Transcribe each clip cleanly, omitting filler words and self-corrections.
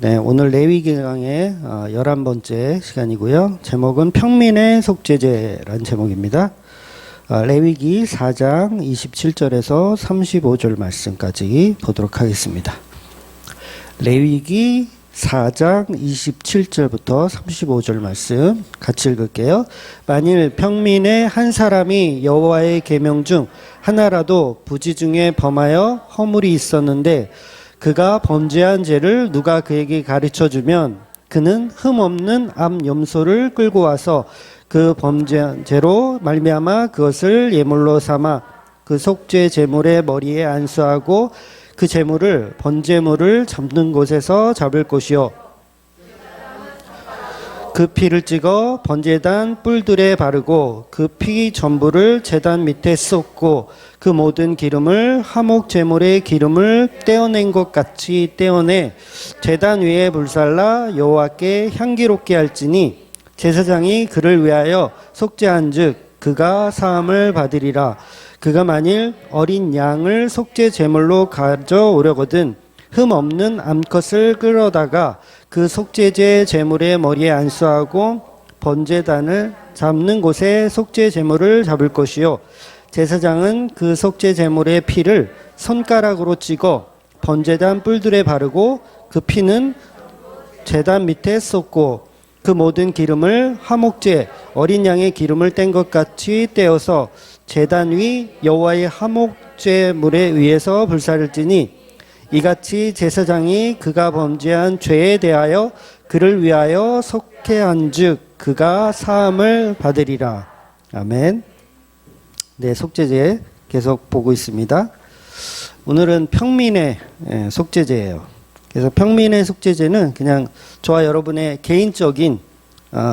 네, 오늘 레위기강의 11번째 시간이고요. 제목은 평민의 속죄제라는 제목입니다. 레위기 4장 27절에서 35절 말씀까지 보도록 하겠습니다. 레위기 4장 27절부터 35절 말씀 같이 읽을게요. 만일 평민의 한 사람이 여호와의 계명 중 하나라도 부지 중에 범하여 허물이 있었는데 그가 범죄한 죄를 누가 그에게 가르쳐주면 그는 흠없는 암 염소를 끌고 와서 그 범죄한 죄로 말미암아 그것을 예물로 삼아 그 속죄 제물의 머리에 안수하고 그 제물을 번제물을 잡는 곳에서 잡을 것이요 그 피를 찍어 번제단 뿔들에 바르고 그 피 전부를 제단 밑에 쏟고 그 모든 기름을 화목 제물의 기름을 떼어낸 것 같이 떼어내 제단 위에 불살라 여호와께 향기롭게 할지니 제사장이 그를 위하여 속죄한즉 그가 사함을 받으리라. 그가 만일 어린 양을 속죄 제물로 가져오려거든 흠 없는 암컷을 끌어다가 그 속죄제 제물의 머리에 안수하고 번제단을 잡는 곳에 속죄 제물을 잡을 것이요 제사장은 그 속죄 제물의 피를 손가락으로 찍어 번제단 뿔들에 바르고 그 피는 제단 밑에 쏟고 그 모든 기름을 화목제 어린 양의 기름을 뗀 것 같이 떼어서 제단 위 여호와의 화목제물에 위에서 불사를지니 이같이 제사장이 그가 범죄한 죄에 대하여 그를 위하여 속죄한즉 그가 사함을 받으리라. 아멘. 네, 속죄제 계속 보고 있습니다. 오늘은 평민의 속죄제예요. 그래서 평민의 속죄제는 그냥 저와 여러분의 개인적인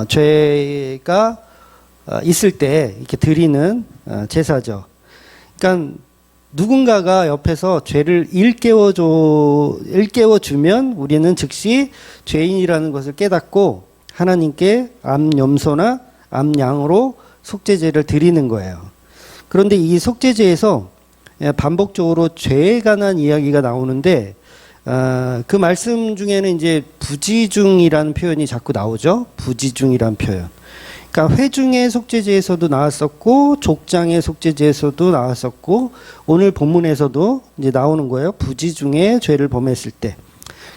죄가 있을 때 이렇게 드리는 제사죠. 그러니까 누군가가 옆에서 죄를 일깨워주면 우리는 즉시 죄인이라는 것을 깨닫고 하나님께 암염소나 암양으로 속죄제를 드리는 거예요. 그런데 이 속죄제에서 반복적으로 죄에 관한 이야기가 나오는데 그 말씀 중에는 이제 부지중이라는 표현이 자꾸 나오죠. 부지중이라는 표현. 그러니까 회중의 속죄제에서도 나왔었고 족장의 속죄제에서도 나왔었고 오늘 본문에서도 이제 나오는 거예요. 부지중의 죄를 범했을 때.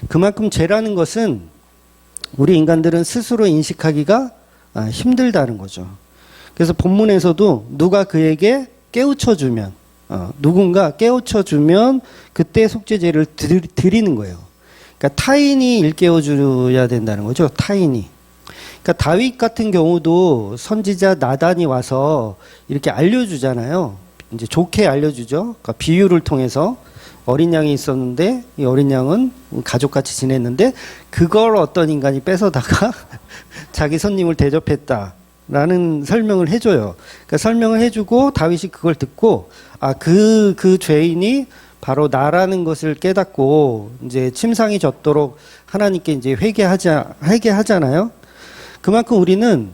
그만큼 죄라는 것은 우리 인간들은 스스로 인식하기가 힘들다는 거죠. 그래서 본문에서도 누가 그에게 깨우쳐주면 누군가 깨우쳐주면 그때 속죄제를 드리는 거예요. 그러니까 타인이 일깨워줘야 된다는 거죠. 타인이. 그러니까 다윗 같은 경우도 선지자 나단이 와서 이렇게 알려주잖아요. 이제 좋게 알려주죠. 그러니까 비유를 통해서 어린 양이 있었는데 이 어린 양은 가족같이 지냈는데 그걸 어떤 인간이 뺏어다가 자기 손님을 대접했다라는 설명을 해줘요. 그러니까 설명을 해주고 다윗이 그걸 듣고 그 죄인이 바로 나라는 것을 깨닫고 이제 침상이 젖도록 하나님께 이제 회개하잖아요. 그만큼 우리는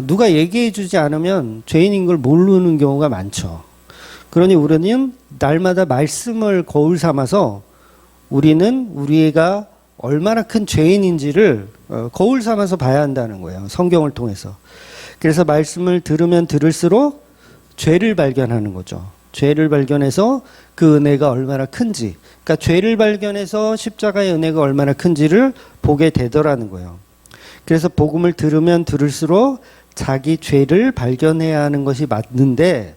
누가 얘기해 주지 않으면 죄인인 걸 모르는 경우가 많죠. 그러니 우리는 날마다 말씀을 거울 삼아서 우리는 우리가 얼마나 큰 죄인인지를 거울 삼아서 봐야 한다는 거예요. 성경을 통해서. 그래서 말씀을 들으면 들을수록 죄를 발견하는 거죠. 죄를 발견해서 그 은혜가 얼마나 큰지. 그러니까 죄를 발견해서 십자가의 은혜가 얼마나 큰지를 보게 되더라는 거예요. 그래서 복음을 들으면 들을수록 자기 죄를 발견해야 하는 것이 맞는데,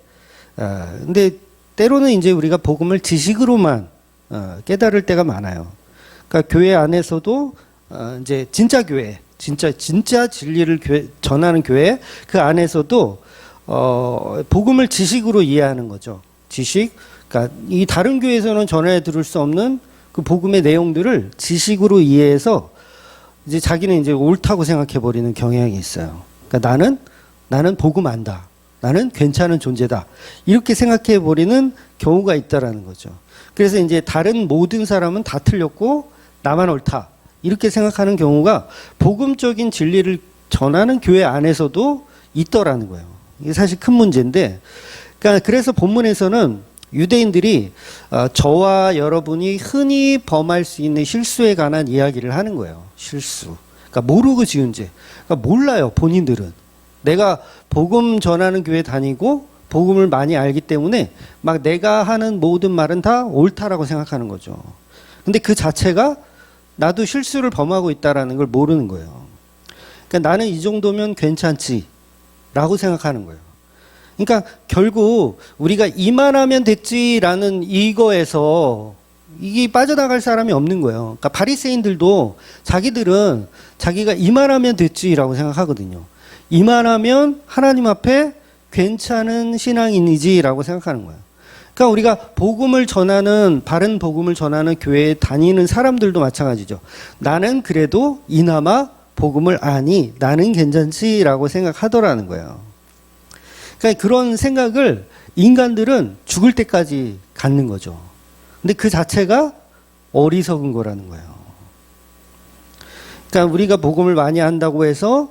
근데 때로는 이제 우리가 복음을 지식으로만 깨달을 때가 많아요. 그러니까 교회 안에서도 이제 진짜 교회, 진짜 진리를 전하는 교회 그 안에서도 복음을 지식으로 이해하는 거죠. 지식. 그러니까 이 다른 교회에서는 전해 들을 수 없는 그 복음의 내용들을 지식으로 이해해서 이제 자기는 이제 옳다고 생각해 버리는 경향이 있어요. 그러니까 나는 복음 안다. 나는 괜찮은 존재다. 이렇게 생각해 버리는 경우가 있다라는 거죠. 그래서 이제 다른 모든 사람은 다 틀렸고 나만 옳다. 이렇게 생각하는 경우가 복음적인 진리를 전하는 교회 안에서도 있더라는 거예요. 이게 사실 큰 문제인데, 그러니까 그래서 본문에서는 유대인들이 저와 여러분이 흔히 범할 수 있는 실수에 관한 이야기를 하는 거예요. 실수. 그러니까 모르고 지은 죄. 그러니까 몰라요, 본인들은. 내가 복음 전하는 교회 다니고 복음을 많이 알기 때문에 막 내가 하는 모든 말은 다 옳다라고 생각하는 거죠. 근데 그 자체가 나도 실수를 범하고 있다라는 걸 모르는 거예요. 그러니까 나는 이 정도면 괜찮지라고 생각하는 거예요. 그러니까 결국 우리가 이만하면 됐지라는 이거에서 이게 빠져나갈 사람이 없는 거예요. 그러니까 바리새인들도 자기들은 자기가 이만하면 됐지라고 생각하거든요. 이만하면 하나님 앞에 괜찮은 신앙인이지라고 생각하는 거예요. 그러니까 우리가 복음을 전하는, 바른 복음을 전하는 교회에 다니는 사람들도 마찬가지죠. 나는 그래도 이나마 복음을 아니, 나는 괜찮지라고 생각하더라는 거예요. 그러니까 그런 생각을 인간들은 죽을 때까지 갖는 거죠. 근데 그 자체가 어리석은 거라는 거예요. 그러니까 우리가 복음을 많이 한다고 해서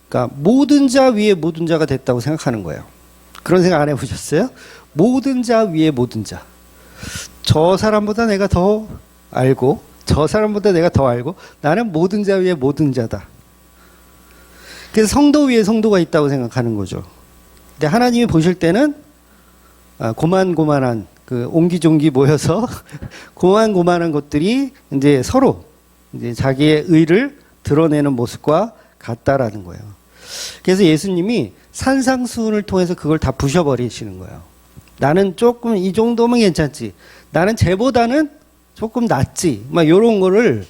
그러니까 모든 자 위에 모든 자가 됐다고 생각하는 거예요. 그런 생각 안 해보셨어요? 모든 자 위에 모든 자. 저 사람보다 내가 더 알고, 저 사람보다 내가 더 알고, 나는 모든 자 위에 모든 자다. 그래서 성도 위에 성도가 있다고 생각하는 거죠. 근데 하나님이 보실 때는 고만고만한 그 옹기종기 모여서 고만고만한 것들이 이제 서로 이제 자기의 의를 드러내는 모습과 같다라는 거예요. 그래서 예수님이 산상수훈을 통해서 그걸 다 부셔버리시는 거예요. 나는 조금 이 정도면 괜찮지. 나는 쟤보다는 조금 낫지. 막 이런 거를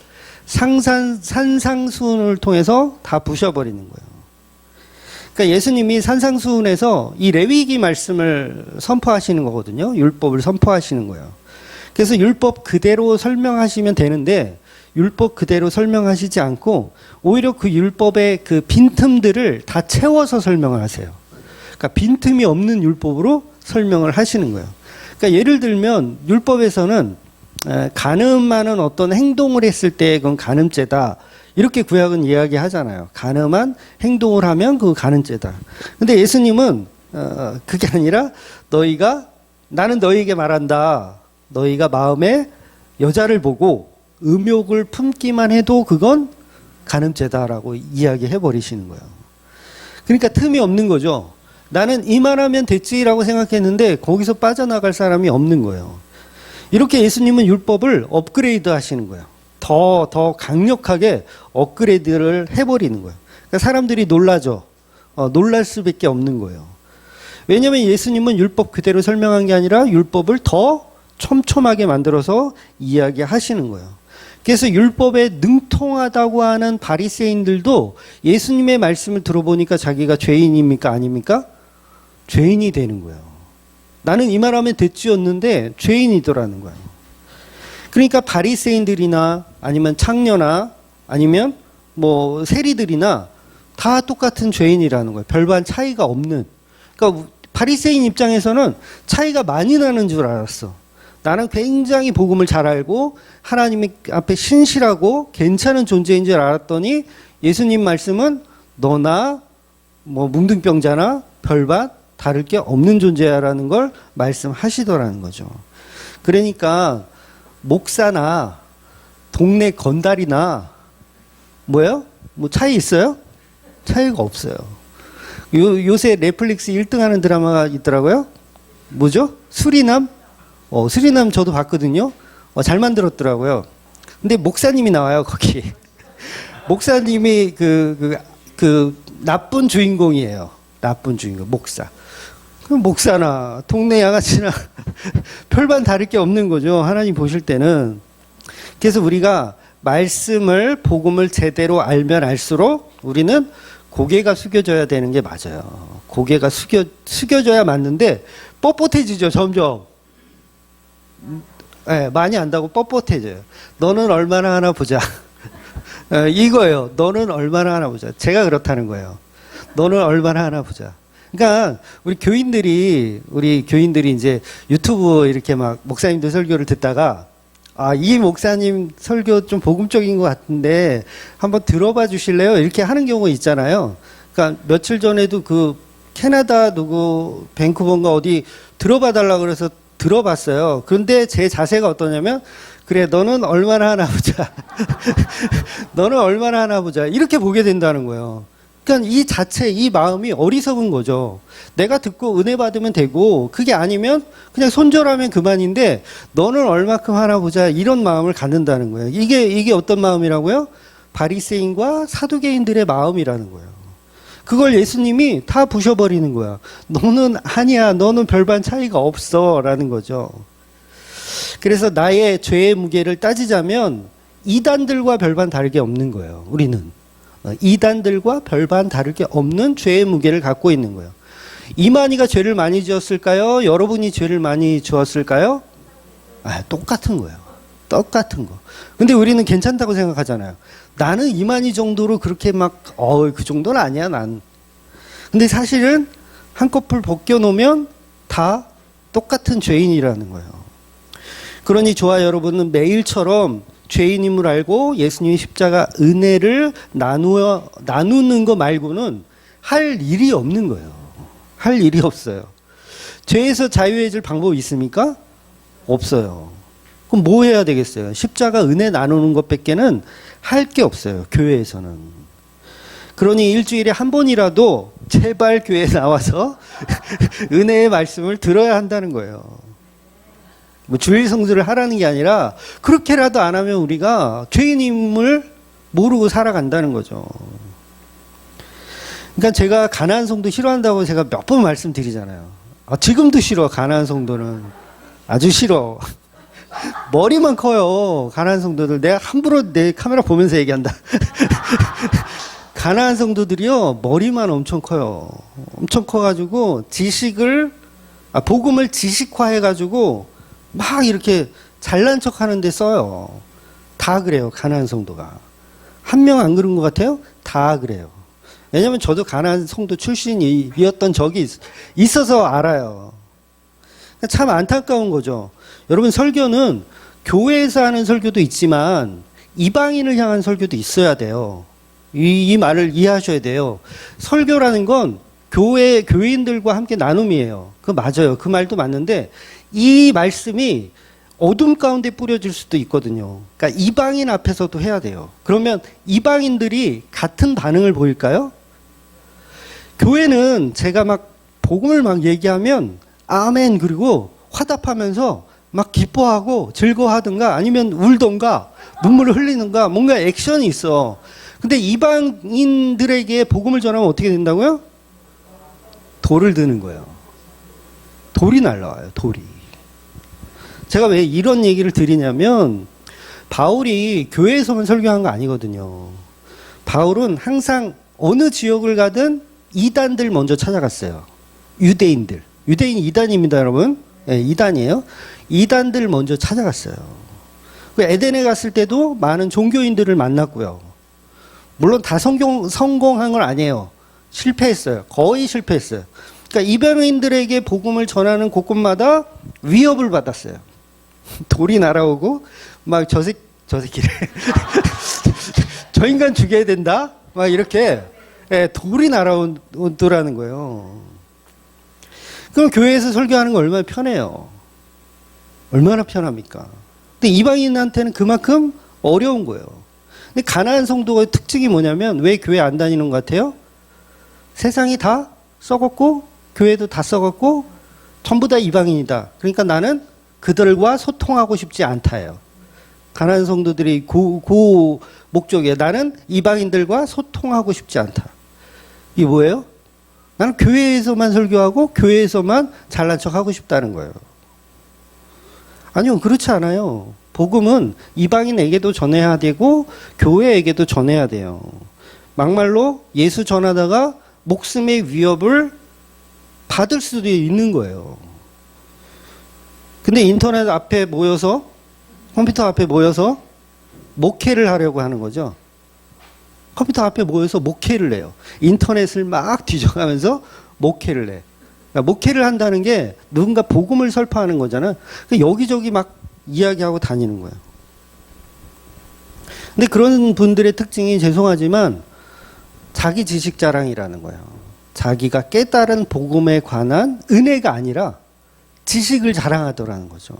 산상수훈을 통해서 다 부셔버리는 거예요. 그러니까 예수님이 산상수훈에서 이 레위기 말씀을 선포하시는 거거든요. 율법을 선포하시는 거예요. 그래서 율법 그대로 설명하시면 되는데 율법 그대로 설명하시지 않고 오히려 그 율법의 그 빈틈들을 다 채워서 설명을 하세요. 그러니까 빈틈이 없는 율법으로 설명을 하시는 거예요. 그러니까 예를 들면 율법에서는 간음하는 어떤 행동을 했을 때 그건 간음죄다. 이렇게 구약은 이야기하잖아요. 간음한 행동을 하면 그 간음죄다. 근데 예수님은 그게 아니라 나는 너희에게 말한다. 너희가 마음에 여자를 보고 음욕을 품기만 해도 그건 간음죄다라고 이야기해 버리시는 거예요. 그러니까 틈이 없는 거죠. 나는 이만하면 됐지라고 생각했는데 거기서 빠져나갈 사람이 없는 거예요. 이렇게 예수님은 율법을 업그레이드 하시는 거예요. 더 강력하게 업그레이드를 해버리는 거예요. 그러니까 사람들이 놀라죠. 놀랄 수밖에 없는 거예요. 왜냐하면 예수님은 율법 그대로 설명한 게 아니라 율법을 더 촘촘하게 만들어서 이야기하시는 거예요. 그래서 율법에 능통하다고 하는 바리새인들도 예수님의 말씀을 들어보니까 자기가 죄인입니까? 아닙니까? 죄인이 되는 거예요. 나는 이 말하면 됐지였는데 죄인이더라는 거예요. 그러니까 바리새인들이나 아니면 창녀나 아니면 뭐 세리들이나 다 똑같은 죄인이라는 거예요. 별반 차이가 없는. 그러니까 바리새인 입장에서는 차이가 많이 나는 줄 알았어. 나는 굉장히 복음을 잘 알고 하나님 앞에 신실하고 괜찮은 존재인 줄 알았더니 예수님 말씀은 너나 뭐 뭉둥병자나 별반 다를 게 없는 존재야라는 걸 말씀하시더라는 거죠. 그러니까 목사나 동네 건달이나 뭐예요? 뭐 차이 있어요? 차이가 없어요. 요새 넷플릭스 1등 하는 드라마가 있더라고요. 뭐죠? 수리남? 수리남 저도 봤거든요. 잘 만들었더라고요. 근데 목사님이 나와요, 거기. 목사님이 그 나쁜 주인공이에요. 나쁜 주인공, 목사. 그럼 목사나 동네 양아치나 별반 다를 게 없는 거죠. 하나님 보실 때는. 그래서 우리가 말씀을, 복음을 제대로 알면 알수록 우리는 고개가 숙여져야 되는 게 맞아요. 고개가 숙여져야 맞는데 뻣뻣해지죠, 점점. 네, 많이 안다고 뻣뻣해져요. 너는 얼마나 하나 보자. 이거예요. 너는 얼마나 하나 보자. 제가 그렇다는 거예요. 너는 얼마나 하나 보자. 그러니까 우리 교인들이 이제 유튜브 이렇게 막 목사님들 설교를 듣다가 이 목사님 설교 좀 복음적인 것 같은데 한번 들어봐 주실래요? 이렇게 하는 경우 있잖아요. 그러니까 며칠 전에도 그 캐나다 밴쿠버인가 어디 들어봐 달라 그래서 들어봤어요. 그런데 제 자세가 어떠냐면, 그래, 너는 얼마나 하나 보자. 너는 얼마나 하나 보자. 이렇게 보게 된다는 거예요. 그러니까 이 자체, 이 마음이 어리석은 거죠. 내가 듣고 은혜 받으면 되고, 그게 아니면 그냥 손절하면 그만인데, 너는 얼마큼 하나 보자. 이런 마음을 갖는다는 거예요. 이게 어떤 마음이라고요? 바리새인과 사두개인들의 마음이라는 거예요. 그걸 예수님이 다 부셔버리는 거야. 너는 아니야. 너는 별반 차이가 없어. 라는 거죠. 그래서 나의 죄의 무게를 따지자면 이단들과 별반 다를 게 없는 거예요. 우리는. 이단들과 별반 다를 게 없는 죄의 무게를 갖고 있는 거예요. 이만희가 죄를 많이 지었을까요? 여러분이 죄를 많이 지었을까요? 똑같은 거예요. 똑같은 거. 근데 우리는 괜찮다고 생각하잖아요. 나는 이만희 정도로 그렇게 그 정도는 아니야, 난. 근데 사실은 한꺼풀 벗겨놓으면 다 똑같은 죄인이라는 거예요. 그러니 저와 여러분은 매일처럼 죄인임을 알고 예수님의 십자가 은혜를 나누는 거 말고는 할 일이 없는 거예요. 할 일이 없어요. 죄에서 자유해질 방법이 있습니까? 없어요. 그럼 뭐 해야 되겠어요? 십자가 은혜 나누는 것밖에는 할 게 없어요. 교회에서는. 그러니 일주일에 한 번이라도 제발 교회에 나와서 은혜의 말씀을 들어야 한다는 거예요. 뭐 주일 성수를 하라는 게 아니라 그렇게라도 안 하면 우리가 죄인임을 모르고 살아간다는 거죠. 그러니까 제가 가나안 성도 싫어한다고 제가 몇 번 말씀드리잖아요. 지금도 싫어. 가나안 성도는 아주 싫어. 머리만 커요. 가나안 성도들. 내가 함부로 내 카메라 보면서 얘기한다. 가나안 성도들이요, 머리만 엄청 커요. 엄청 커가지고 복음을 지식화해가지고 막 이렇게 잘난 척 하는데 써요. 다 그래요. 가나안 성도가. 한 명 안 그런 것 같아요? 다 그래요. 왜냐면 저도 가나안 성도 출신이었던 적이 있어서 알아요. 참 안타까운 거죠. 여러분, 설교는 교회에서 하는 설교도 있지만 이방인을 향한 설교도 있어야 돼요. 이 말을 이해하셔야 돼요. 설교라는 건 교인들과 함께 나눔이에요. 그거 맞아요. 그 말도 맞는데 이 말씀이 어둠 가운데 뿌려질 수도 있거든요. 그러니까 이방인 앞에서도 해야 돼요. 그러면 이방인들이 같은 반응을 보일까요? 교회는 제가 복음을 얘기하면 아멘 그리고 화답하면서 막 기뻐하고 즐거워하든가 아니면 울던가 눈물을 흘리는가 뭔가 액션이 있어. 근데 이방인들에게 복음을 전하면 어떻게 된다고요? 돌을 드는 거예요. 돌이 날라와요. 돌이. 제가 왜 이런 얘기를 드리냐면 바울이 교회에서만 설교한 거 아니거든요. 바울은 항상 어느 지역을 가든 이단들 먼저 찾아갔어요. 유대인들. 유대인이 이단입니다, 여러분. 네, 이단이에요. 이단들 먼저 찾아갔어요. 에덴에 갔을 때도 많은 종교인들을 만났고요. 물론 다 성공한 건 아니에요. 실패했어요. 거의 실패했어요. 그러니까 이방인들에게 복음을 전하는 곳곳마다 위협을 받았어요. 돌이 날아오고 저 새끼를 저 인간 죽여야 된다. 이렇게 돌이 날아오더라는 거예요. 그럼 교회에서 설교하는 거 얼마나 편해요. 얼마나 편합니까? 근데 이방인한테는 그만큼 어려운 거예요. 근데 가나안 성도의 특징이 뭐냐면 왜 교회 안 다니는 것 같아요? 세상이 다 썩었고 교회도 다 썩었고 전부 다 이방인이다. 그러니까 나는 그들과 소통하고 싶지 않다예요. 가나안 성도들이 그 목적이에요. 나는 이방인들과 소통하고 싶지 않다. 이게 뭐예요? 나는 교회에서만 설교하고 교회에서만 잘난 척하고 싶다는 거예요. 아니요, 그렇지 않아요. 복음은 이방인에게도 전해야 되고 교회에게도 전해야 돼요. 막말로 예수 전하다가 목숨의 위협을 받을 수도 있는 거예요. 근데 인터넷 앞에 모여서 컴퓨터 앞에 모여서 목회를 하려고 하는 거죠. 컴퓨터 앞에 모여서 목회를 해요. 인터넷을 막 뒤져가면서 목회를 해. 그러니까 목회를 한다는 게 누군가 복음을 설파하는 거잖아요. 여기저기 막 이야기하고 다니는 거예요. 근데 그런 분들의 특징이 죄송하지만 자기 지식 자랑이라는 거예요. 자기가 깨달은 복음에 관한 은혜가 아니라 지식을 자랑하더라는 거죠.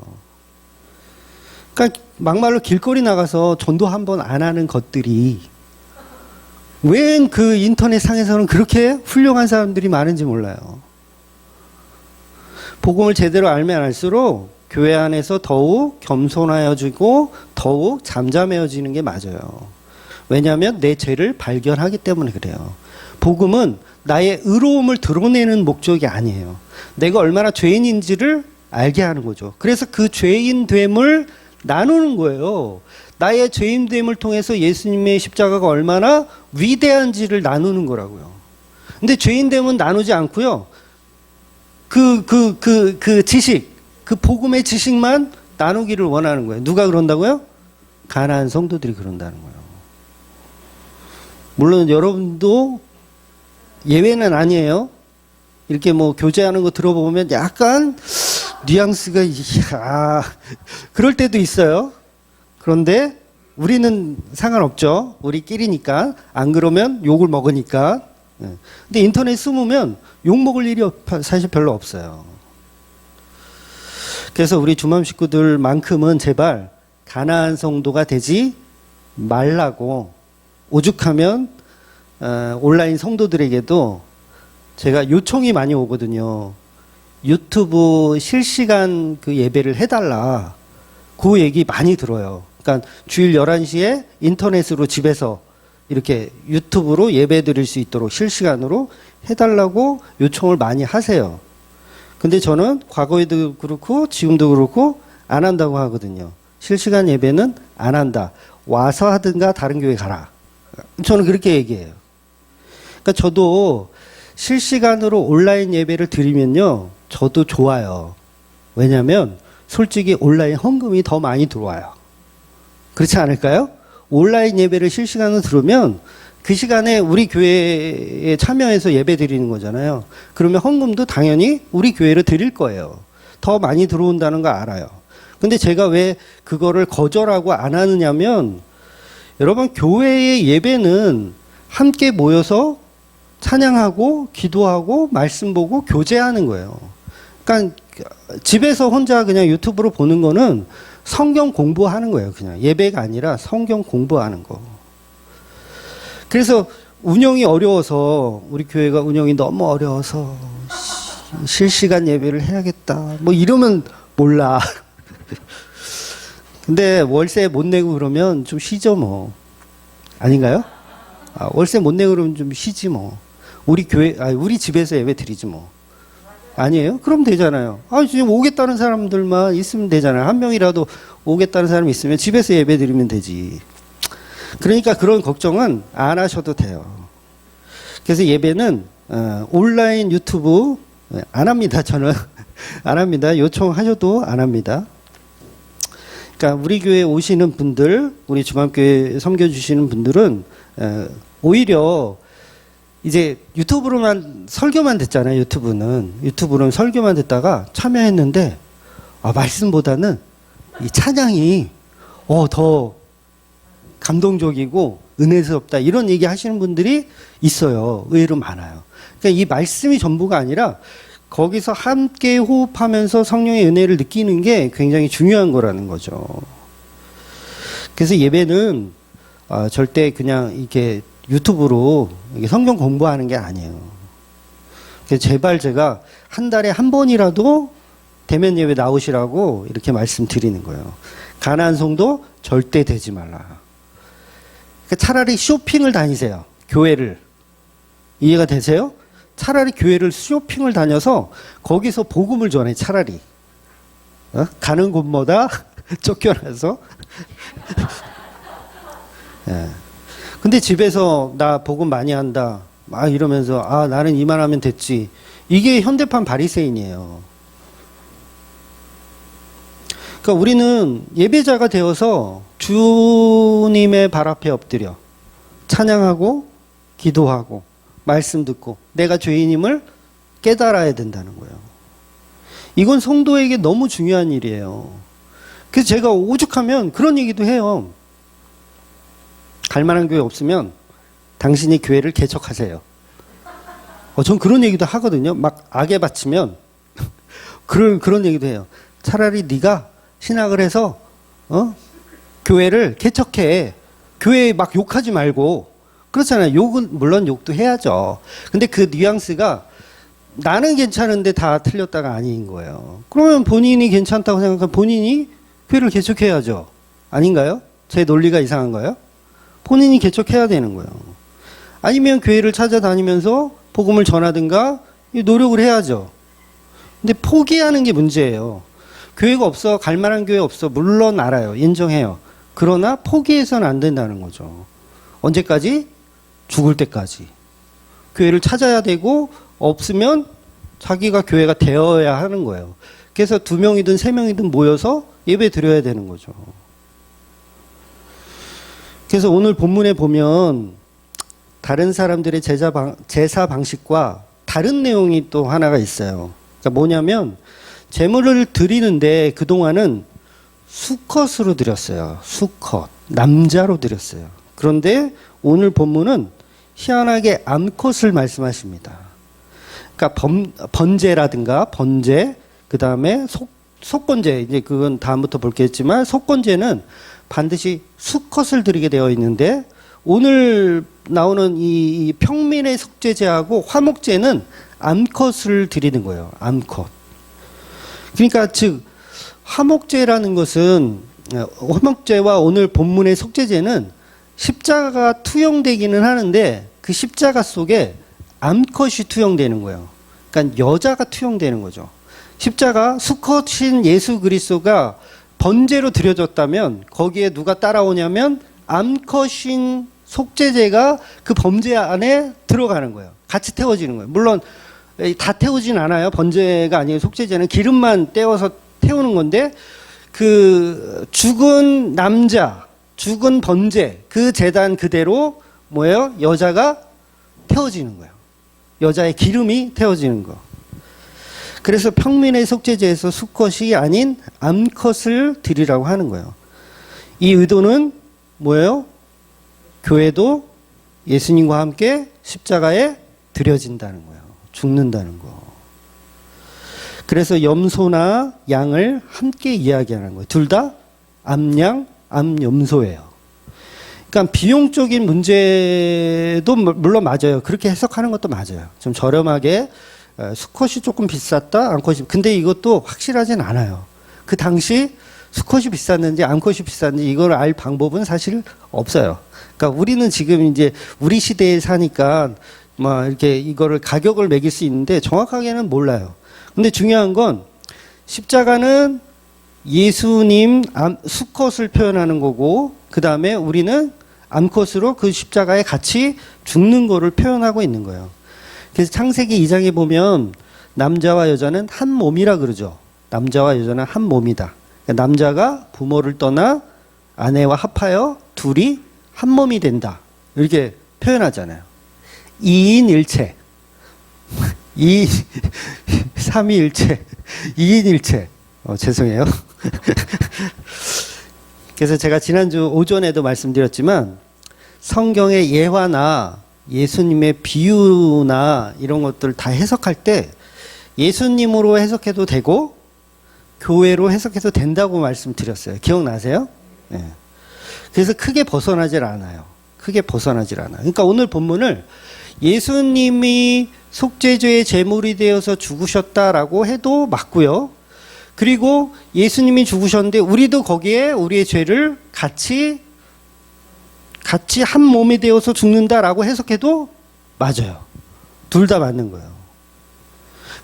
그러니까 막말로 길거리 나가서 전도 한 번 안 하는 것들이 웬 그 인터넷 상에서는 그렇게 훌륭한 사람들이 많은지 몰라요. 복음을 제대로 알면 알수록 교회 안에서 더욱 겸손하여지고 더욱 잠잠해지는 게 맞아요. 왜냐하면 내 죄를 발견하기 때문에 그래요. 복음은 나의 의로움을 드러내는 목적이 아니에요. 내가 얼마나 죄인인지를 알게 하는 거죠. 그래서 그 죄인됨을 나누는 거예요. 나의 죄인됨을 통해서 예수님의 십자가가 얼마나 위대한지를 나누는 거라고요. 근데 죄인됨은 나누지 않고요. 그 지식, 그 복음의 지식만 나누기를 원하는 거예요. 누가 그런다고요? 가난한 성도들이 그런다는 거예요. 물론 여러분도 예외는 아니에요. 이렇게 뭐 교제하는 거 들어보면 약간 뉘앙스가 그럴 때도 있어요. 그런데 우리는 상관없죠. 우리끼리니까. 안 그러면 욕을 먹으니까. 근데 인터넷 숨으면 욕 먹을 일이 사실 별로 없어요. 그래서 우리 주맘 식구들만큼은 제발 가난한 성도가 되지 말라고, 오죽하면 온라인 성도들에게도 제가 요청이 많이 오거든요. 유튜브 실시간 그 예배를 해달라. 그 얘기 많이 들어요. 그러니까 주일 11시에 인터넷으로 집에서 이렇게 유튜브로 예배 드릴 수 있도록 실시간으로 해달라고 요청을 많이 하세요. 근데 저는 과거에도 그렇고 지금도 그렇고 안 한다고 하거든요. 실시간 예배는 안 한다. 와서 하든가 다른 교회 가라. 저는 그렇게 얘기해요. 그러니까 저도 실시간으로 온라인 예배를 드리면요, 저도 좋아요. 왜냐하면 솔직히 온라인 헌금이 더 많이 들어와요. 그렇지 않을까요? 온라인 예배를 실시간으로 들으면 그 시간에 우리 교회에 참여해서 예배 드리는 거잖아요. 그러면 헌금도 당연히 우리 교회로 드릴 거예요. 더 많이 들어온다는 거 알아요. 근데 제가 왜 그거를 거절하고 안 하느냐면, 여러분, 교회의 예배는 함께 모여서 찬양하고 기도하고 말씀 보고 교제하는 거예요. 그러니까 집에서 혼자 그냥 유튜브로 보는 거는 성경 공부하는 거예요. 그냥 예배가 아니라 성경 공부하는 거. 그래서 운영이 어려워서, 우리 교회가 운영이 너무 어려워서 실시간 예배를 해야겠다 뭐 이러면 몰라. 근데 월세 못 내고 그러면 좀 쉬죠 뭐. 아닌가요? 월세 못 내고 그러면 좀 쉬지 뭐. 우리 교회, 우리 집에서 예배 드리지 뭐. 아니에요? 그럼 되잖아요. 지금 오겠다는 사람들만 있으면 되잖아요. 한 명이라도 오겠다는 사람이 있으면 집에서 예배 드리면 되지. 그러니까 그런 걱정은 안 하셔도 돼요. 그래서 예배는 온라인 유튜브 안 합니다. 저는 안 합니다. 요청하셔도 안 합니다. 그러니까 우리 교회 오시는 분들, 우리 주맘교회 섬겨주시는 분들은 오히려 이제 유튜브로만 설교만 듣잖아요. 유튜브는 설교만 듣다가 참여했는데 말씀보다는 이 찬양이 더 감동적이고 은혜스럽다 이런 얘기 하시는 분들이 있어요. 의외로 많아요. 그러니까 이 말씀이 전부가 아니라 거기서 함께 호흡하면서 성령의 은혜를 느끼는 게 굉장히 중요한 거라는 거죠. 그래서 예배는 절대 그냥 이렇게 유튜브로 성경 공부하는 게 아니에요. 그래서 제발 제가 한 달에 한 번이라도 대면 예배 나오시라고 이렇게 말씀드리는 거예요. 가난한 성도 절대 되지 말라. 그러니까 차라리 쇼핑을 다니세요. 교회를. 이해가 되세요? 차라리 교회를 쇼핑을 다녀서 거기서 복음을 전해. 차라리 가는 곳마다 쫓겨나서 예. 근데 집에서 나 복음 많이 한다 이러면서 나는 이만하면 됐지, 이게 현대판 바리새인이에요. 그러니까 우리는 예배자가 되어서 주님의 발 앞에 엎드려 찬양하고 기도하고 말씀 듣고 내가 죄인임을 깨달아야 된다는 거예요. 이건 성도에게 너무 중요한 일이에요. 그래서 제가 오죽하면 그런 얘기도 해요. 갈만한 교회 없으면 당신이 교회를 개척하세요. 전 그런 얘기도 하거든요. 막 악에 바치면 그런 얘기도 해요. 차라리 네가 신학을 해서 교회를 개척해. 교회 막 욕하지 말고. 그렇잖아요. 욕은 물론 욕도 해야죠. 근데 그 뉘앙스가 나는 괜찮은데 다 틀렸다가 아닌 거예요. 그러면 본인이 괜찮다고 생각하면 본인이 교회를 개척해야죠. 아닌가요? 제 논리가 이상한가요? 본인이 개척해야 되는 거예요. 아니면 교회를 찾아다니면서 복음을 전하든가 노력을 해야죠. 근데 포기하는 게 문제예요. 교회가 없어, 갈 만한 교회 없어. 물론 알아요. 인정해요. 그러나 포기해서는 안 된다는 거죠. 언제까지? 죽을 때까지. 교회를 찾아야 되고 없으면 자기가 교회가 되어야 하는 거예요. 그래서 2명이든 3명이든 모여서 예배 드려야 되는 거죠. 그래서 오늘 본문에 보면 다른 사람들의 제사 방식과 다른 내용이 또 하나가 있어요. 그러니까 뭐냐면 제물을 드리는데 그동안은 수컷으로 드렸어요. 수컷. 남자로 드렸어요. 그런데 오늘 본문은 희한하게 암컷을 말씀하십니다. 그러니까 번제라든가 번제, 그 다음에 속건제, 이제 그건 다음부터 볼겠지만 속건제는 반드시 수컷을 드리게 되어 있는데 오늘 나오는 이 평민의 속죄제하고 화목제는 암컷을 드리는 거예요. 암컷. 그러니까 즉 화목제라는 것은 화목제와 오늘 본문의 속죄제는 십자가가 투영되기는 하는데 그 십자가 속에 암컷이 투영되는 거예요. 그러니까 여자가 투영되는 거죠. 십자가 수컷인 예수 그리스도가 번제로 드려졌다면 거기에 누가 따라오냐면 암컷인 속죄제가 그 범죄 안에 들어가는 거예요. 같이 태워지는 거예요. 물론 다 태우진 않아요. 번제가 아니고 속죄제는 기름만 떼어서 태우는 건데 그 죽은 남자, 죽은 번제 그 제단 그대로 뭐예요? 여자가 태워지는 거예요. 여자의 기름이 태워지는 거. 그래서 평민의 속죄제에서 수컷이 아닌 암컷을 드리라고 하는 거예요. 이 의도는 뭐예요? 교회도 예수님과 함께 십자가에 드려진다는 거예요. 죽는다는 거. 그래서 염소나 양을 함께 이야기하는 거예요. 둘 다 암양, 암염소예요. 그러니까 비용적인 문제도 물론 맞아요. 그렇게 해석하는 것도 맞아요. 좀 저렴하게 수컷이 조금 비쌌다, 암컷이. 근데 이것도 확실하진 않아요. 그 당시 수컷이 비쌌는지 암컷이 비쌌는지 이걸 알 방법은 사실 없어요. 그러니까 우리는 지금 이제 우리 시대에 사니까 뭐 이렇게 이거를 가격을 매길 수 있는데 정확하게는 몰라요. 근데 중요한 건 십자가는 예수님 수컷을 표현하는 거고 그 다음에 우리는 암컷으로 그 십자가에 같이 죽는 거를 표현하고 있는 거예요. 그래서 창세기 2장에 보면 남자와 여자는 한 몸이라 그러죠. 남자와 여자는 한 몸이다. 그러니까 남자가 부모를 떠나 아내와 합하여 둘이 한 몸이 된다. 이렇게 표현하잖아요. 2인 1체. 3위1체. 2인 1체. 죄송해요. 그래서 제가 지난주 오전에도 말씀드렸지만 성경의 예화나 예수님의 비유나 이런 것들 다 해석할 때 예수님으로 해석해도 되고 교회로 해석해도 된다고 말씀드렸어요. 기억나세요? 네. 그래서 크게 벗어나질 않아요. 크게 벗어나질 않아요. 그러니까 오늘 본문을 예수님이 속죄죄의 제물이 되어서 죽으셨다라고 해도 맞고요. 그리고 예수님이 죽으셨는데 우리도 거기에 우리의 죄를 같이 한 몸이 되어서 죽는다라고 해석해도 맞아요. 둘 다 맞는 거예요.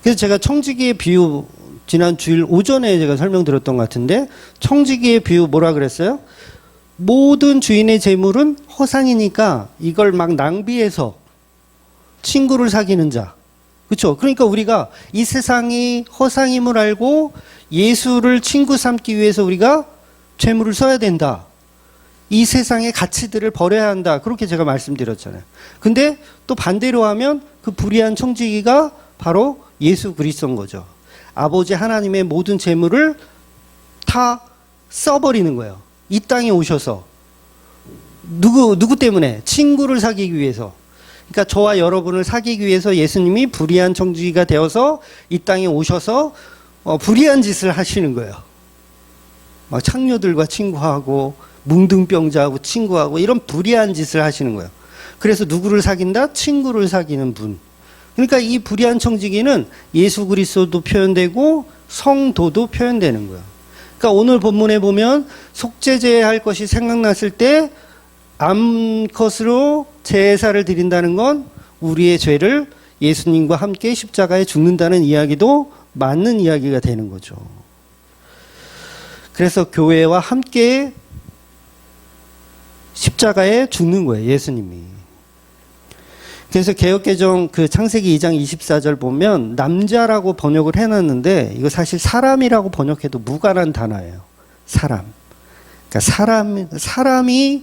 그래서 제가 청지기의 비유 지난 주일 오전에 제가 설명드렸던 것 같은데 청지기의 비유 뭐라 그랬어요? 모든 주인의 재물은 허상이니까 이걸 막 낭비해서 친구를 사귀는 자. 그렇죠? 그러니까 우리가 이 세상이 허상임을 알고 예수를 친구 삼기 위해서 우리가 재물을 써야 된다. 이 세상의 가치들을 버려야 한다. 그렇게 제가 말씀드렸잖아요. 근데 또 반대로 하면 그 불의한 청지기가 바로 예수 그리스도인 거죠. 아버지 하나님의 모든 재물을 다 써버리는 거예요. 이 땅에 오셔서. 누구 때문에? 친구를 사귀기 위해서. 그러니까 저와 여러분을 사귀기 위해서 예수님이 불의한 청지기가 되어서 이 땅에 오셔서 불의한 짓을 하시는 거예요. 막 창녀들과 친구하고 뭉둥병자하고 친구하고 이런 불의한 짓을 하시는 거예요. 그래서 누구를 사귄다? 친구를 사귀는 분. 그러니까 이 불의한 청지기는 예수 그리스도도 표현되고 성도도 표현되는 거예요. 그러니까 오늘 본문에 보면 속죄제할 것이 생각났을 때 암컷으로 제사를 드린다는 건 우리의 죄를 예수님과 함께 십자가에 죽는다는 이야기도 맞는 이야기가 되는 거죠. 그래서 교회와 함께 십자가에 죽는 거예요, 예수님이. 그래서 개역개정 그 창세기 2장 24절 보면 남자라고 번역을 해놨는데 이거 사실 사람이라고 번역해도 무관한 단어예요. 사람. 그러니까 사람이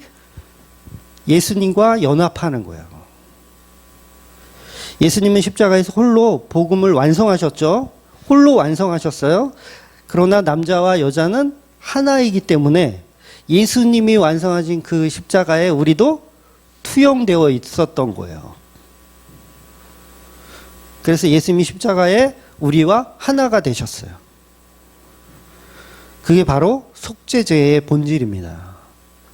예수님과 연합하는 거예요. 예수님은 십자가에서 홀로 복음을 완성하셨죠. 홀로 완성하셨어요. 그러나 남자와 여자는 하나이기 때문에 예수님이 완성하신 그 십자가에 우리도 투영되어 있었던 거예요. 그래서 예수님이 십자가에 우리와 하나가 되셨어요. 그게 바로 속죄제의 본질입니다.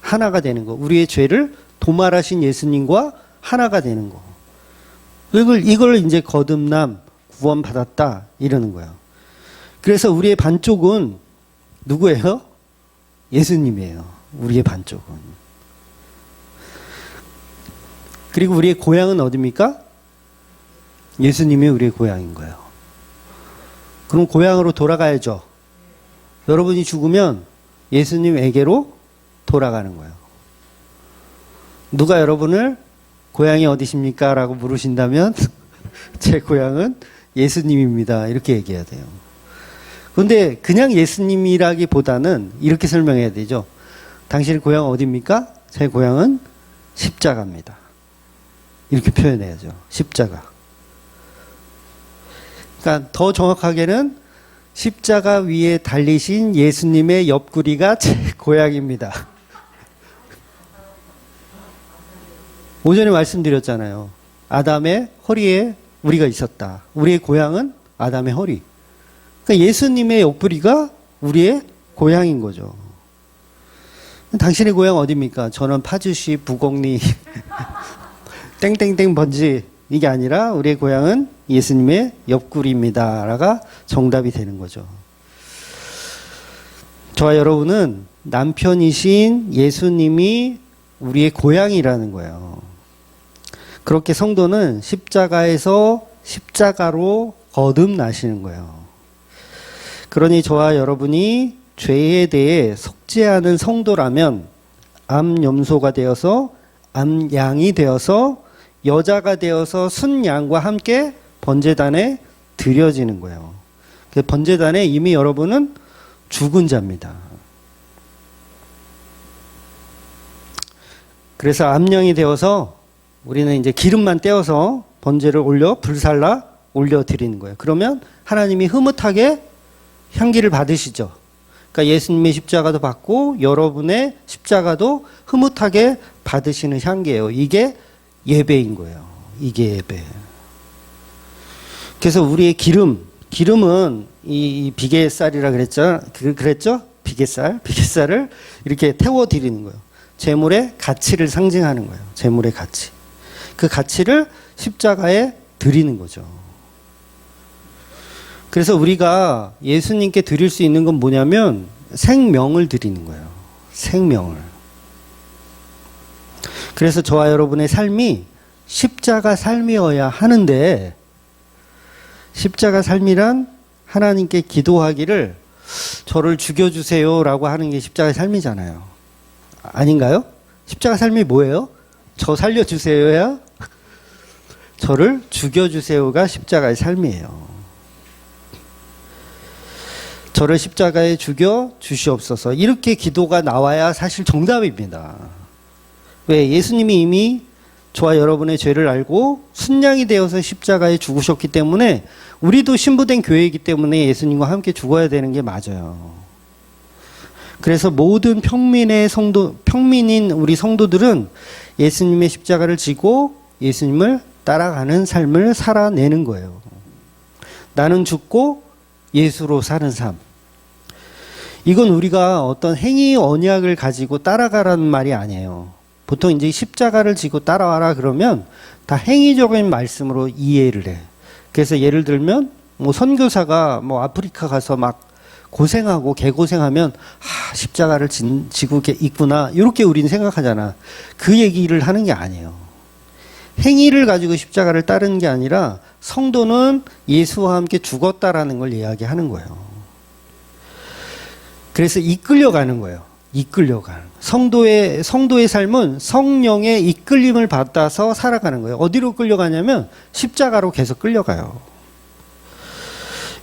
하나가 되는 거. 우리의 죄를 도말하신 예수님과 하나가 되는 거. 이걸 이제 거듭남, 구원받았다 이러는 거예요. 그래서 우리의 반쪽은 누구예요? 예수님이에요. 우리의 반쪽은. 그리고 우리의 고향은 어디입니까? 예수님이 우리의 고향인 거예요. 그럼 고향으로 돌아가야죠. 여러분이 죽으면 예수님에게로 돌아가는 거예요. 누가 여러분을 고향이 어디십니까? 라고 물으신다면 제 고향은 예수님입니다. 이렇게 얘기해야 돼요. 그런데 그냥 예수님이라기보다는 이렇게 설명해야 되죠. 당신의 고향은 어디입니까? 제 고향은 십자가입니다. 이렇게 표현해야죠. 십자가. 그러니까 더 정확하게는 십자가 위에 달리신 예수님의 옆구리가 제 고향입니다. 오전에 말씀드렸잖아요. 아담의 허리에 우리가 있었다. 우리의 고향은 아담의 허리. 그러니까 예수님의 옆구리가 우리의 고향인 거죠. 당신의 고향 어디입니까? 저는 파주시 부곡리 땡땡땡 번지 이게 아니라 우리의 고향은 예수님의 옆구리입니다라가 정답이 되는 거죠. 저와 여러분은 남편이신 예수님이 우리의 고향이라는 거예요. 그렇게 성도는 십자가에서 십자가로 거듭나시는 거예요. 그러니 저와 여러분이 죄에 대해 속죄하는 성도라면 암염소가 되어서 암양이 되어서 여자가 되어서 순양과 함께 번제단에 드려지는 거예요. 그 번제단에 이미 여러분은 죽은 자입니다. 그래서 암양이 되어서 우리는 이제 기름만 떼어서 번제를 불살라 올려 드리는 거예요. 그러면 하나님이 흐뭇하게 향기를 받으시죠. 그러니까 예수님의 십자가도 받고 여러분의 십자가도 흐뭇하게 받으시는 향기예요. 이게 예배인 거예요. 이게 예배. 그래서 우리의 기름은 이 비계쌀이라 그랬죠? 비계쌀을 이렇게 태워 드리는 거예요. 제물의 가치를 상징하는 거예요. 제물의 가치. 그 가치를 십자가에 드리는 거죠. 그래서 우리가 예수님께 드릴 수 있는 건 뭐냐면 생명을 드리는 거예요. 생명을. 그래서 저와 여러분의 삶이 십자가 삶이어야 하는데 십자가 삶이란 하나님께 기도하기를 저를 죽여주세요라고 하는 게 십자가의 삶이잖아요. 아닌가요? 십자가 삶이 뭐예요? 저 살려주세요야? 저를 죽여주세요가 십자가의 삶이에요. 저를 십자가에 죽여 주시옵소서. 이렇게 기도가 나와야 사실 정답입니다. 왜? 예수님이 이미 저와 여러분의 죄를 알고 순양이 되어서 십자가에 죽으셨기 때문에 우리도 신부된 교회이기 때문에 예수님과 함께 죽어야 되는 게 맞아요. 그래서 모든 평민인 우리 성도들은 예수님의 십자가를 지고 예수님을 따라가는 삶을 살아내는 거예요. 나는 죽고 예수로 사는 삶. 이건 우리가 어떤 행위 언약을 가지고 따라가라는 말이 아니에요. 보통 이제 십자가를 지고 따라와라 그러면 다 행위적인 말씀으로 이해를 해. 그래서 예를 들면 뭐 선교사가 뭐 아프리카 가서 막 고생하고 개고생하면 십자가를 지고 있구나 이렇게 우리는 생각하잖아. 그 얘기를 하는 게 아니에요. 행위를 가지고 십자가를 따르는 게 아니라 성도는 예수와 함께 죽었다라는 걸 이야기하는 거예요. 그래서 이끌려가는 거예요. 이끌려가는. 성도의 삶은 성령의 이끌림을 받아서 살아가는 거예요. 어디로 끌려가냐면 십자가로 계속 끌려가요.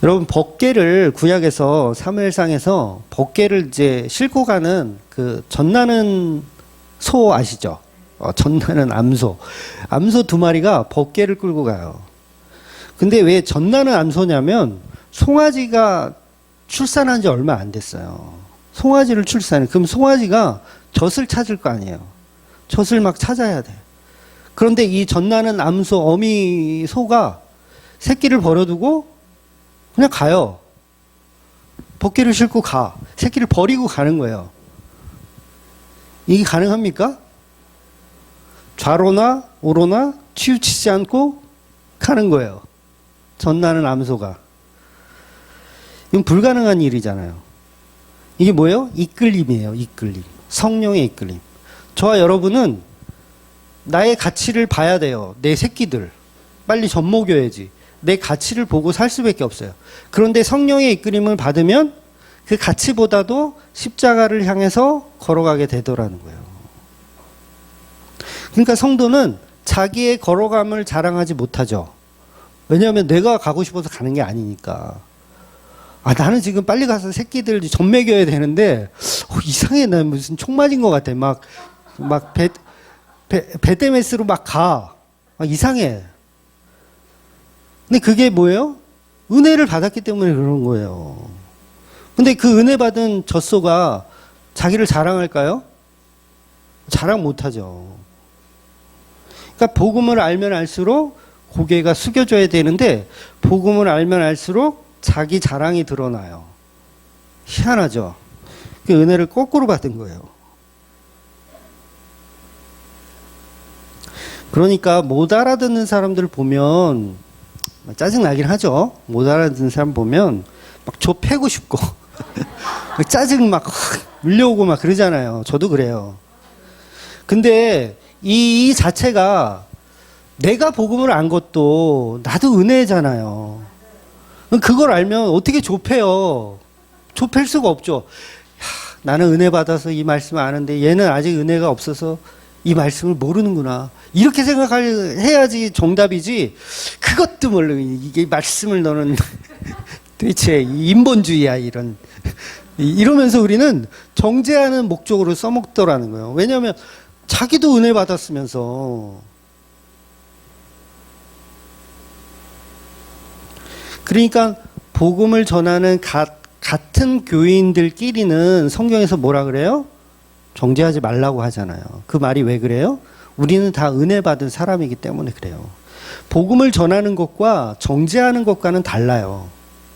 여러분, 법궤를 구약에서 사무엘상에서 법궤를 이제 싣고 가는 그 전나는 소 아시죠? 전나는 암소. 암소 2마리가 법궤를 끌고 가요. 근데 왜 전나는 암소냐면 송아지가 출산한 지 얼마 안 됐어요. 송아지를 출산해. 그럼 송아지가 젖을 찾을 거 아니에요. 젖을 막 찾아야 돼. 그런데 이 전나는 암소 어미 소가 새끼를 버려두고 그냥 가요. 법궤를 싣고 가. 새끼를 버리고 가는 거예요. 이게 가능합니까? 좌로나 우로나 치우치지 않고 가는 거예요. 전나는 암소가. 이건 불가능한 일이잖아요. 이게 뭐예요? 이끌림이에요. 이끌림. 성령의 이끌림. 저와 여러분은 나의 가치를 봐야 돼요. 내 새끼들. 빨리 젖 먹여야지. 내 가치를 보고 살 수밖에 없어요. 그런데 성령의 이끌림을 받으면 그 가치보다도 십자가를 향해서 걸어가게 되더라는 거예요. 그러니까 성도는 자기의 걸어감을 자랑하지 못하죠. 왜냐하면 내가 가고 싶어서 가는 게 아니니까. 나는 지금 빨리 가서 새끼들 젖 먹여야 되는데 이상해. 난 무슨 총 맞은 것 같아. 막 베데메스로 막 가. 이상해. 근데 그게 뭐예요? 은혜를 받았기 때문에 그런 거예요. 근데 그 은혜 받은 젖소가 자기를 자랑할까요? 자랑 못하죠. 그러니까 복음을 알면 알수록 고개가 숙여져야 되는데 복음을 알면 알수록 자기 자랑이 드러나요. 희한하죠. 그 은혜를 거꾸로 받은 거예요. 그러니까 못 알아듣는 사람들 보면 짜증나긴 하죠. 못 알아듣는 사람 보면 막 조 패고 싶고 짜증 막 물려오고 막 그러잖아요. 저도 그래요. 근데 이 자체가 내가 복음을 안 것도 나도 은혜잖아요. 그걸 알면 어떻게 좁혀요? 좁힐 수가 없죠. 나는 은혜 받아서 이 말씀을 아는데 얘는 아직 은혜가 없어서 이 말씀을 모르는구나. 이렇게 생각해야지 정답이지. 그것도 모르고 이게 말씀을 너는 도대체 인본주의야 이러면서 우리는 정죄하는 목적으로 써먹더라는 거예요. 왜냐하면 자기도 은혜 받았으면서. 그러니까 복음을 전하는 같은 교인들끼리는 성경에서 뭐라 그래요? 정죄하지 말라고 하잖아요. 그 말이 왜 그래요? 우리는 다 은혜 받은 사람이기 때문에 그래요. 복음을 전하는 것과 정죄하는 것과는 달라요.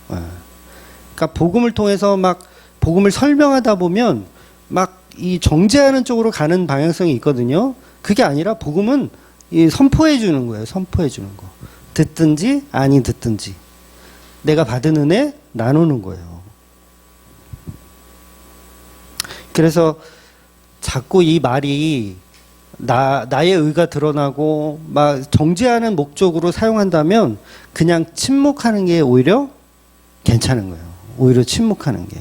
그러니까 복음을 통해서 막 복음을 설명하다 보면 막 이 정죄하는 쪽으로 가는 방향성이 있거든요. 그게 아니라 복음은 선포해 주는 거예요. 선포해 주는 거. 듣든지 아니 듣든지. 내가 받은 은혜 나누는 거예요. 그래서 자꾸 이 말이 나의 의가 드러나고 막 정죄하는 목적으로 사용한다면 그냥 침묵하는 게 오히려 괜찮은 거예요. 오히려 침묵하는 게.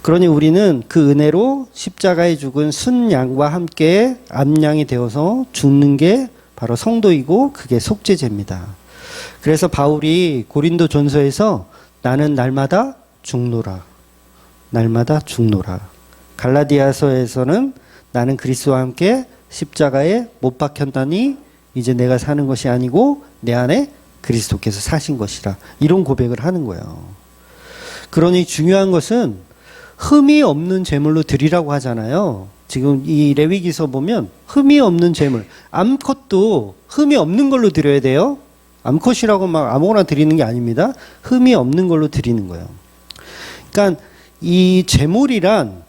그러니 우리는 그 은혜로 십자가에 죽은 순양과 함께 암양이 되어서 죽는 게 바로 성도이고 그게 속죄제입니다. 그래서 바울이 고린도 전서에서 나는 날마다 죽노라. 날마다 죽노라. 갈라디아서에서는 나는 그리스도와 함께 십자가에 못 박혔다니 이제 내가 사는 것이 아니고 내 안에 그리스도께서 사신 것이라. 이런 고백을 하는 거예요. 그러니 중요한 것은 흠이 없는 제물로 드리라고 하잖아요. 지금 이 레위기서 보면 흠이 없는 제물, 암컷도 흠이 없는 걸로 드려야 돼요. 암컷이라고 막 아무거나 드리는 게 아닙니다. 흠이 없는 걸로 드리는 거예요. 그러니까 이 제물이란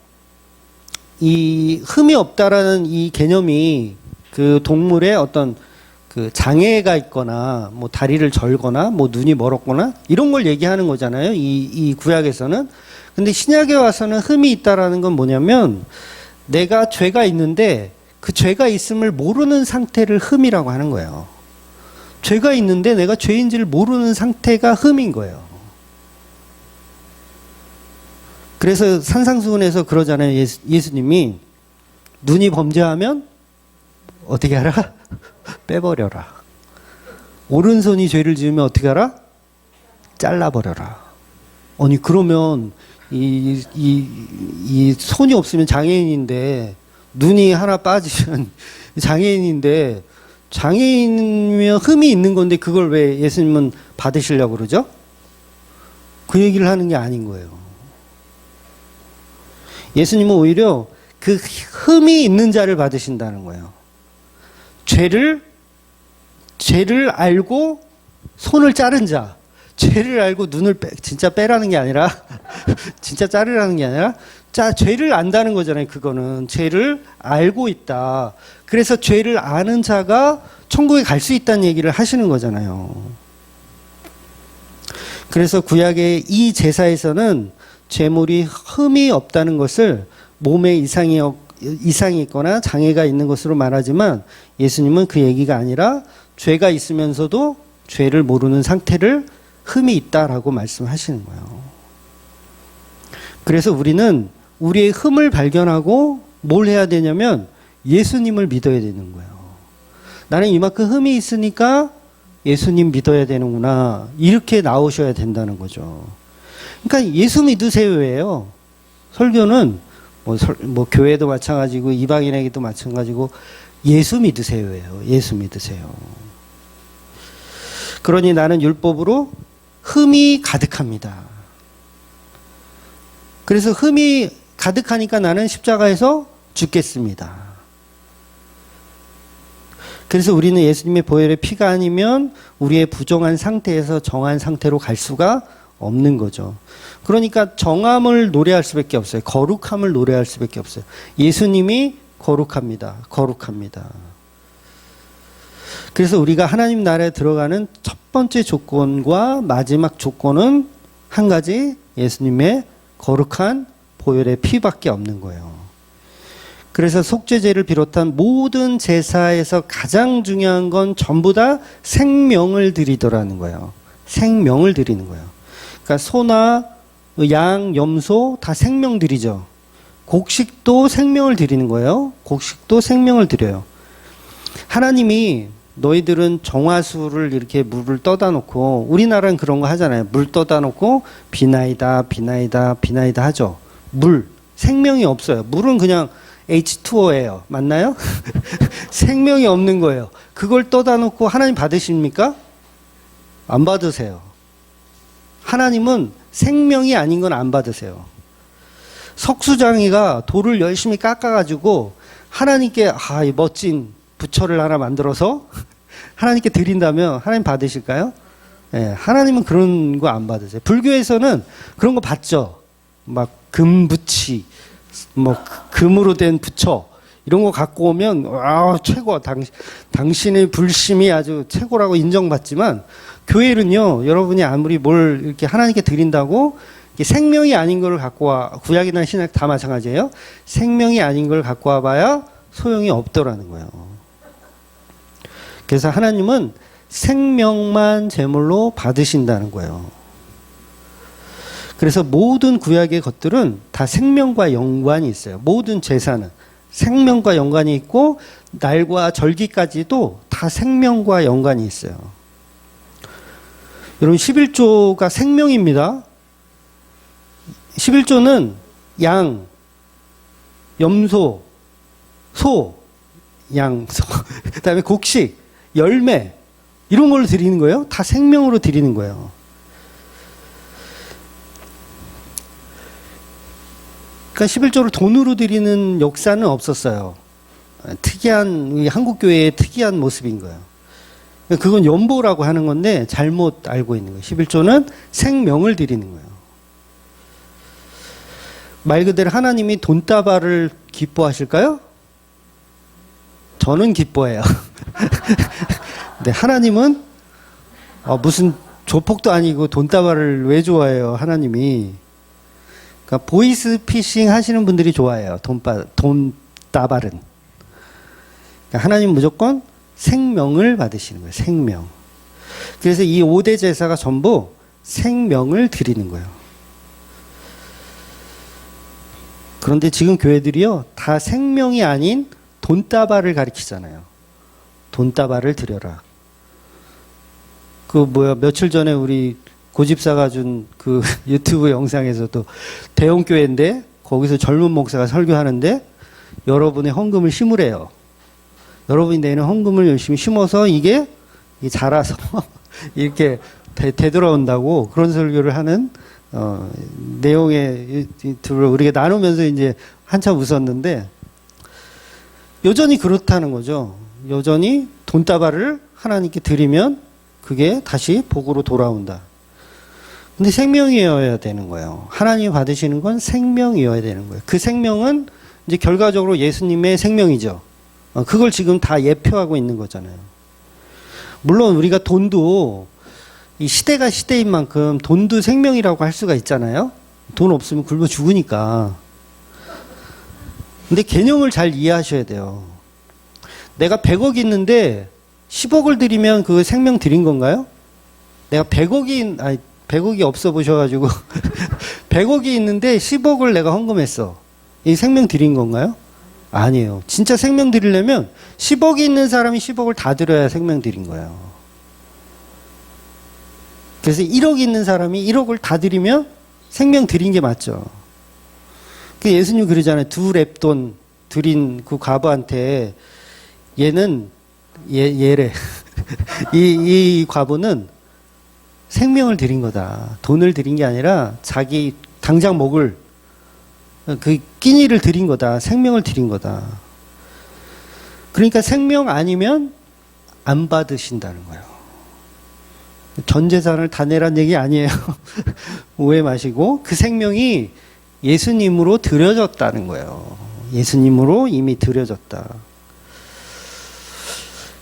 이 흠이 없다라는 이 개념이 그 동물의 어떤 그 장애가 있거나 뭐 다리를 절거나 뭐 눈이 멀었거나 이런 걸 얘기하는 거잖아요. 이 구약에서는. 근데 신약에 와서는 흠이 있다라는 건 뭐냐면 내가 죄가 있는데 그 죄가 있음을 모르는 상태를 흠이라고 하는 거예요. 죄가 있는데 내가 죄인지를 모르는 상태가 흠인 거예요. 그래서 산상수훈에서 그러잖아요. 예수님이 눈이 범죄하면 어떻게 하라? 빼버려라. 오른손이 죄를 지으면 어떻게 하라? 잘라버려라. 아니 그러면 이 손이 없으면 장애인인데 눈이 하나 빠지면 장애인인데 장애인이면 흠이 있는 건데 그걸 왜 예수님은 받으시려고 그러죠? 그 얘기를 하는 게 아닌 거예요. 예수님은 오히려 그 흠이 있는 자를 받으신다는 거예요. 죄를 알고 손을 자른 자, 죄를 알고 눈을 진짜 빼라는 게 아니라 진짜 자르라는 게 아니라 죄를 안다는 거잖아요. 그거는 죄를 알고 있다. 그래서 죄를 아는 자가 천국에 갈 수 있다는 얘기를 하시는 거잖아요. 그래서 구약의 이 제사에서는 제물이 흠이 없다는 것을 몸에 이상이 있거나 장애가 있는 것으로 말하지만 예수님은 그 얘기가 아니라 죄가 있으면서도 죄를 모르는 상태를 흠이 있다라고 말씀하시는 거예요. 그래서 우리는 우리의 흠을 발견하고 뭘 해야 되냐면 예수님을 믿어야 되는 거예요. 나는 이만큼 흠이 있으니까 예수님 믿어야 되는구나. 이렇게 나오셔야 된다는 거죠. 그러니까 예수 믿으세요예요. 설교는 뭐 교회도 마찬가지고 이방인에게도 마찬가지고 예수 믿으세요예요. 예수 믿으세요. 그러니 나는 율법으로 흠이 가득합니다. 그래서 흠이 가득하니까 나는 십자가에서 죽겠습니다. 그래서 우리는 예수님의 보혈의 피가 아니면 우리의 부정한 상태에서 정한 상태로 갈 수가 없는 거죠. 그러니까 정함을 노래할 수밖에 없어요. 거룩함을 노래할 수밖에 없어요. 예수님이 거룩합니다. 거룩합니다. 그래서 우리가 하나님 나라에 들어가는 첫 번째 조건과 마지막 조건은 한 가지, 예수님의 거룩한 보혈의 피밖에 없는 거예요. 그래서 속죄제를 비롯한 모든 제사에서 가장 중요한 건 전부 다 생명을 드리더라는 거예요. 생명을 드리는 거예요. 그러니까 소나 양, 염소 다 생명 드리죠. 곡식도 생명을 드리는 거예요. 곡식도 생명을 드려요. 하나님이 너희들은 정화수를 이렇게 물을 떠다 놓고, 우리나라는 그런 거 하잖아요. 물 떠다 놓고 비나이다 하죠. 물, 생명이 없어요. 물은 그냥 H2O예요. 맞나요? 생명이 없는 거예요. 그걸 떠다 놓고 하나님 받으십니까? 안 받으세요. 하나님은 생명이 아닌 건 안 받으세요. 석수장이가 돌을 열심히 깎아가지고 하나님께 이 멋진 부처를 하나 만들어서 하나님께 드린다면 하나님 받으실까요? 네, 하나님은 그런 거 안 받으세요. 불교에서는 그런 거 받죠. 막 금부치, 뭐 금으로 된 부처 이런 거 갖고 오면 최고, 당신의 불심이 아주 최고라고 인정받지만, 교회는요, 여러분이 아무리 뭘 이렇게 하나님께 드린다고 생명이 아닌 걸 갖고 와, 구약이나 신약 다 마찬가지예요. 생명이 아닌 걸 갖고 와봐야 소용이 없더라는 거예요. 그래서 하나님은 생명만 제물로 받으신다는 거예요. 그래서 모든 구약의 것들은 다 생명과 연관이 있어요. 모든 제사는 생명과 연관이 있고 날과 절기까지도 다 생명과 연관이 있어요. 여러분 11조가 생명입니다. 11조는 양, 염소, 소, 그다음에 곡식, 열매 이런 걸로 드리는 거예요. 다 생명으로 드리는 거예요. 그러니까 11조를 돈으로 드리는 역사는 없었어요. 특이한, 우리 한국 교회의 특이한 모습인 거예요. 그건 연보라고 하는 건데 잘못 알고 있는 거예요. 11조는 생명을 드리는 거예요. 말 그대로 하나님이 돈다발을 기뻐하실까요? 저는 기뻐해요. 근데 하나님은 무슨 조폭도 아니고 돈다발을 왜 좋아해요? 하나님이. 그러니까 보이스피싱 하시는 분들이 좋아해요. 돈다발은. 그러니까 하나님 무조건 생명을 받으시는 거예요. 생명. 그래서 이 5대 제사가 전부 생명을 드리는 거예요. 그런데 지금 교회들이요, 다 생명이 아닌 돈다발을 가리키잖아요. 돈다발을 드려라. 며칠 전에 우리 고집사가 준 그 유튜브 영상에서도 대형교회인데, 거기서 젊은 목사가 설교하는데, 여러분의 헌금을 심으래요. 여러분이 내는 헌금을 열심히 심어서 이게 자라서 이렇게 되돌아온다고 그런 설교를 하는 내용의 유튜브를 우리가 나누면서 이제 한참 웃었는데 여전히 그렇다는 거죠. 여전히 돈다발을 하나님께 드리면 그게 다시 복으로 돌아온다. 근데 생명이어야 되는 거예요. 하나님이 받으시는 건 생명이어야 되는 거예요. 그 생명은 이제 결과적으로 예수님의 생명이죠. 그걸 지금 다 예표하고 있는 거잖아요. 물론 우리가 돈도 이 시대가 시대인 만큼 돈도 생명이라고 할 수가 있잖아요. 돈 없으면 굶어 죽으니까. 근데 개념을 잘 이해하셔야 돼요. 내가 100억 있는데 10억을 드리면 그 생명 드린 건가요? 내가 100억이 없어 보셔가지고 100억이 있는데 10억을 내가 헌금했어. 이 생명 드린 건가요? 아니에요. 진짜 생명 드리려면 10억이 있는 사람이 10억을 다 드려야 생명 드린 거예요. 그래서 1억 있는 사람이 1억을 다 드리면 생명 드린 게 맞죠. 그 예수님 그러잖아요. 2렙돈 드린 그 과부한테 얘래. 이 과부는 생명을 드린 거다. 돈을 드린 게 아니라 자기 당장 먹을 그 끼니를 드린 거다. 생명을 드린 거다. 그러니까 생명 아니면 안 받으신다는 거예요. 전 재산을 다 내란 얘기 아니에요. 오해 마시고 그 생명이 예수님으로 드려졌다는 거예요. 예수님으로 이미 드려졌다.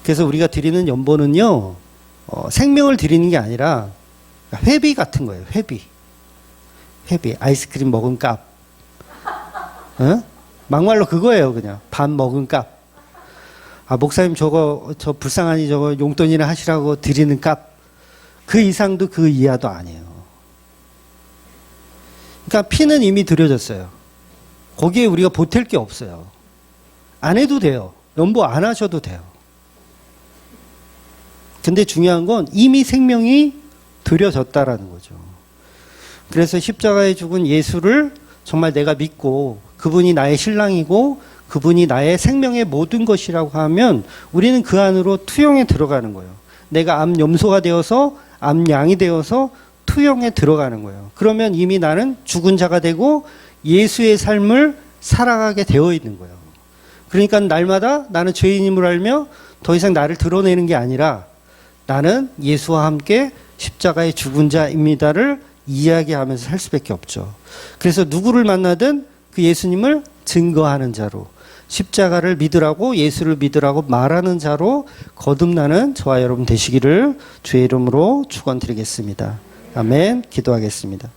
그래서 우리가 드리는 연보는요, 생명을 드리는 게 아니라 회비 같은 거예요. 회비. 아이스크림 먹은 값. 막말로 그거예요. 그냥 밥 먹은 값. 목사님 저 불쌍하니 저거 용돈이나 하시라고 드리는 값. 그 이상도 그 이하도 아니에요. 그러니까 피는 이미 드려졌어요. 거기에 우리가 보탤 게 없어요. 안 해도 돼요. 연보 안 하셔도 돼요. 근데 중요한 건 이미 생명이 드려졌다라는 거죠. 그래서 십자가에 죽은 예수를 정말 내가 믿고 그분이 나의 신랑이고 그분이 나의 생명의 모든 것이라고 하면 우리는 그 안으로 투영에 들어가는 거예요. 내가 암염소가 되어서 암양이 되어서 투영에 들어가는 거예요. 그러면 이미 나는 죽은 자가 되고 예수의 삶을 살아가게 되어 있는 거예요. 그러니까 날마다 나는 죄인임을 알며 더 이상 나를 드러내는 게 아니라 나는 예수와 함께 십자가의 죽은 자입니다를 이야기하면서 살 수밖에 없죠. 그래서 누구를 만나든 그 예수님을 증거하는 자로, 십자가를 믿으라고, 예수를 믿으라고 말하는 자로 거듭나는 저와 여러분 되시기를 주의 이름으로 축원드리겠습니다. 아멘. 기도하겠습니다.